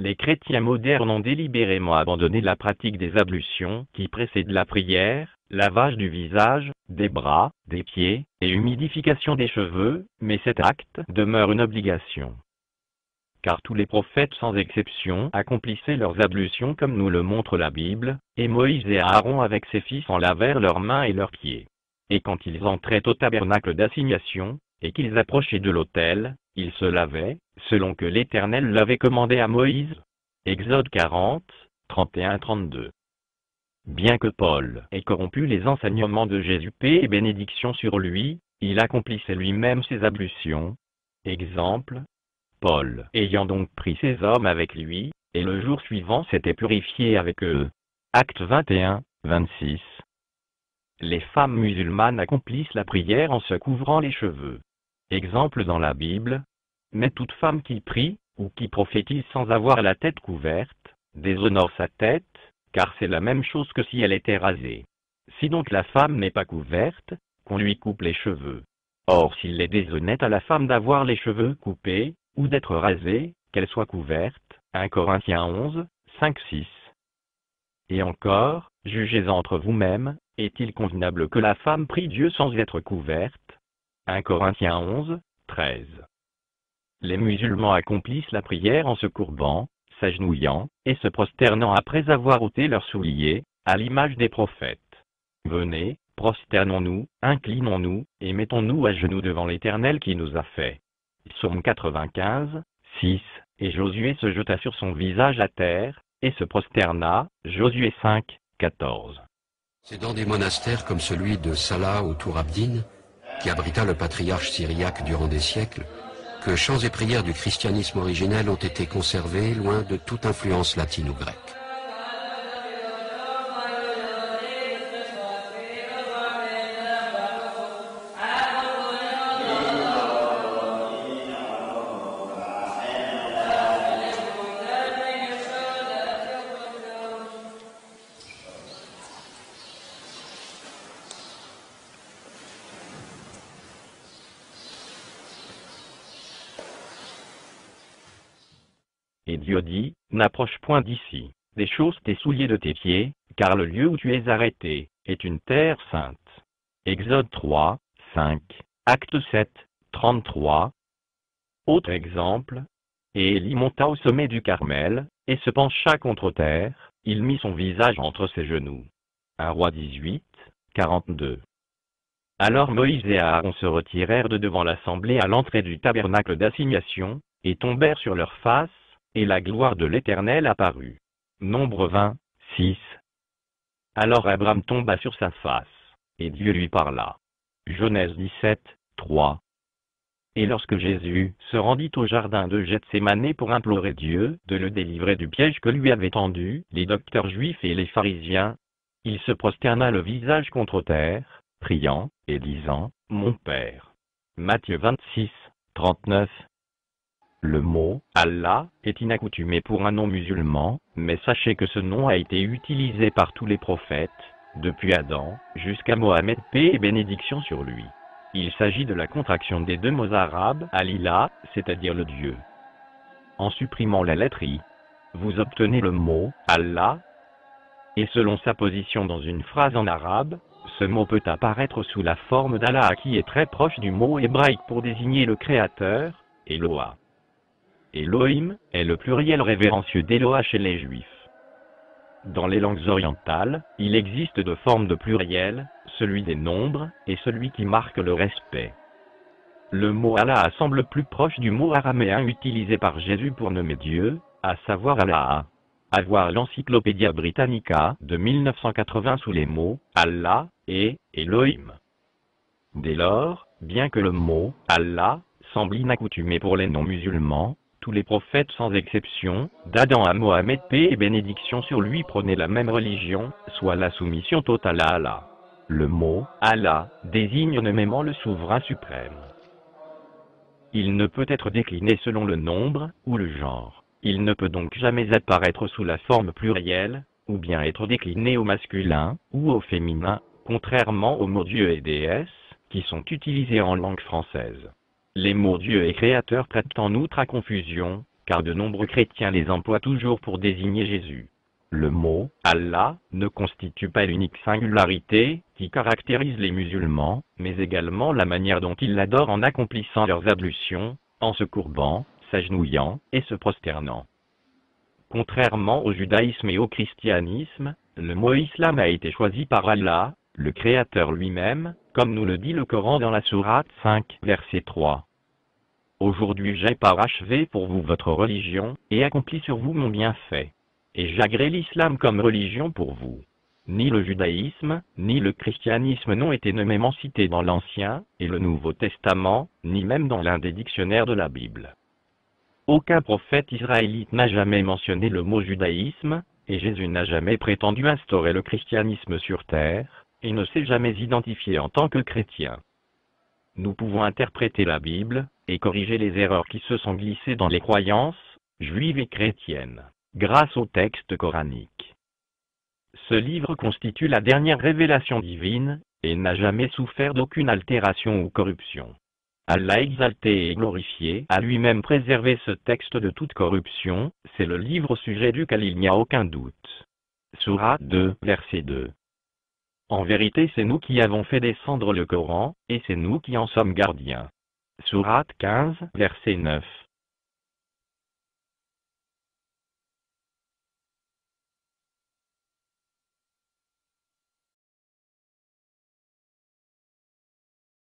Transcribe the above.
les chrétiens modernes ont délibérément abandonné la pratique des ablutions qui précèdent la prière, lavage du visage, des bras, des pieds, et humidification des cheveux, mais cet acte demeure une obligation. Car tous les prophètes sans exception accomplissaient leurs ablutions comme nous le montre la Bible, et Moïse et Aaron avec ses fils en lavèrent leurs mains et leurs pieds. Et quand ils entraient au tabernacle d'assignation, et qu'ils approchaient de l'autel, ils se lavaient, selon que l'Éternel l'avait commandé à Moïse. Exode 40, 31-32. Bien que Paul ait corrompu les enseignements de Jésus, paix et bénédiction sur lui, il accomplissait lui-même ses ablutions. Exemple, Paul ayant donc pris ces hommes avec lui, et le jour suivant s'était purifié avec eux. Actes 21, 26. Les femmes musulmanes accomplissent la prière en se couvrant les cheveux. Exemple dans la Bible. Mais toute femme qui prie, ou qui prophétise sans avoir la tête couverte, déshonore sa tête, car c'est la même chose que si elle était rasée. Si donc la femme n'est pas couverte, qu'on lui coupe les cheveux. Or s'il est déshonnête à la femme d'avoir les cheveux coupés, ou d'être rasée, qu'elle soit couverte. 1 Corinthiens 11, 5-6. Et encore, jugez entre vous-mêmes, est-il convenable que la femme prie Dieu sans être couverte? 1 Corinthiens 11, 13. Les musulmans accomplissent la prière en se courbant, s'agenouillant, et se prosternant après avoir ôté leurs souliers, à l'image des prophètes. Venez, prosternons-nous, inclinons-nous, et mettons-nous à genoux devant l'Éternel qui nous a fait. Psaume 95, 6, et Josué se jeta sur son visage à terre, et se prosterna, Josué 5, 14. C'est dans des monastères comme celui de Salah ou Tour Abdin, qui abrita le patriarche syriaque durant des siècles, que chants et prières du christianisme originel ont été conservés loin de toute influence latine ou grecque. Et Dieu dit, n'approche point d'ici, déchausse tes souliers de tes pieds, car le lieu où tu es arrêté est une terre sainte. Exode 3, 5, Acte 7, 33. Autre exemple. Et Élie monta au sommet du Carmel, et se pencha contre terre, il mit son visage entre ses genoux. 1 Roi 18, 42. Alors Moïse et Aaron se retirèrent de devant l'assemblée à l'entrée du tabernacle d'assignation, et tombèrent sur leurs faces, et la gloire de l'Éternel apparut. Nombre 20, 6. Alors Abraham tomba sur sa face, et Dieu lui parla. Genèse 17, 3. Et lorsque Jésus se rendit au jardin de Gethsémané pour implorer Dieu de le délivrer du piège que lui avaient tendu les docteurs juifs et les pharisiens, il se prosterna le visage contre terre, priant, et disant, « Mon Père. » Matthieu 26, 39. Le mot « Allah » est inaccoutumé pour un nom musulman, mais sachez que ce nom a été utilisé par tous les prophètes, depuis Adam jusqu'à Mohammed, paix et bénédiction sur lui. Il s'agit de la contraction des deux mots arabes « al-ilah », c'est-à-dire le Dieu. En supprimant la lettre I, vous obtenez le mot « Allah », et selon sa position dans une phrase en arabe, ce mot peut apparaître sous la forme d'Allah qui est très proche du mot hébraïque pour désigner le Créateur, Eloah. Elohim est le pluriel révérencieux d'Eloah chez les Juifs. Dans les langues orientales, il existe deux formes de pluriel, celui des nombres et celui qui marque le respect. Le mot Allah semble plus proche du mot araméen utilisé par Jésus pour nommer Dieu, à savoir Allah. À voir l'Encyclopædia Britannica de 1980 sous les mots Allah et Elohim. Dès lors, bien que le mot Allah semble inaccoutumé pour les non-musulmans, tous les prophètes sans exception, d'Adam à Mohammed, paix et bénédiction sur lui, prônaient la même religion, soit la soumission totale à Allah. Le mot « Allah » désigne nommément le souverain suprême. Il ne peut être décliné selon le nombre ou le genre. Il ne peut donc jamais apparaître sous la forme plurielle, ou bien être décliné au masculin ou au féminin, contrairement aux mots Dieu et déesse, qui sont utilisés en langue française. Les mots Dieu et Créateur prêtent en outre à confusion, car de nombreux chrétiens les emploient toujours pour désigner Jésus. Le mot « Allah » ne constitue pas l'unique singularité qui caractérise les musulmans, mais également la manière dont ils l'adorent en accomplissant leurs ablutions, en se courbant, s'agenouillant et se prosternant. Contrairement au judaïsme et au christianisme, le mot islam a été choisi par Allah, le Créateur lui-même, comme nous le dit le Coran dans la sourate 5, verset 3. Aujourd'hui j'ai parachevé pour vous votre religion, et accompli sur vous mon bienfait. Et j'agrée l'islam comme religion pour vous. Ni le judaïsme, ni le christianisme n'ont été nommément cités dans l'Ancien et le Nouveau Testament, ni même dans l'un des dictionnaires de la Bible. Aucun prophète israélite n'a jamais mentionné le mot judaïsme, et Jésus n'a jamais prétendu instaurer le christianisme sur terre, et ne s'est jamais identifié en tant que chrétien. Nous pouvons interpréter la Bible, et corriger les erreurs qui se sont glissées dans les croyances, juives et chrétiennes, grâce au texte coranique. Ce livre constitue la dernière révélation divine, et n'a jamais souffert d'aucune altération ou corruption. Allah exalté et glorifié a lui-même préservé ce texte de toute corruption, c'est le livre au sujet duquel il n'y a aucun doute. Sourate 2, verset 2. En vérité c'est nous qui avons fait descendre le Coran, et c'est nous qui en sommes gardiens. Sourate 15, verset 9.